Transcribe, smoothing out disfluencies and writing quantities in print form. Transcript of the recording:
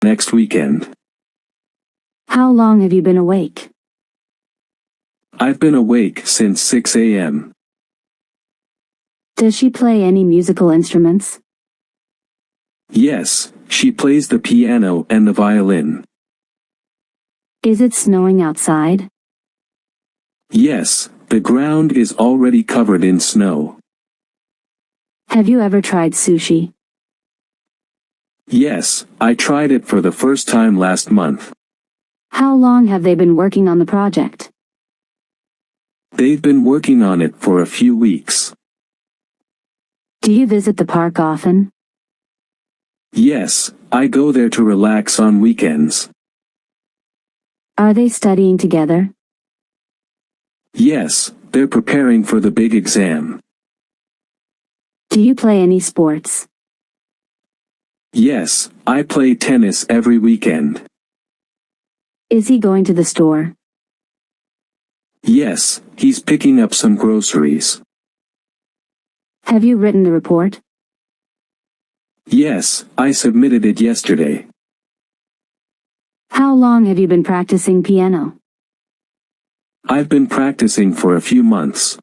next weekend. How long have you been awake? I've been awake since 6 a.m. Does she play any musical instruments? Yes, she plays the piano and the violin. Is it snowing outside? Yes, the ground is already covered in snow. Have you ever tried sushi? Yes, I tried it for the first time last month. How long have they been working on the project? They've been working on it for a few weeks. Do you visit the park often? Yes, I go there to relax on weekends. Are they studying together? Yes, they're preparing for the big exam. Do you play any sports? Yes, I play tennis every weekend. Is he going to the store? Yes, he's picking up some groceries. Have you written the report? Yes, I submitted it yesterday. How long have you been practicing piano? I've been practicing for a few months.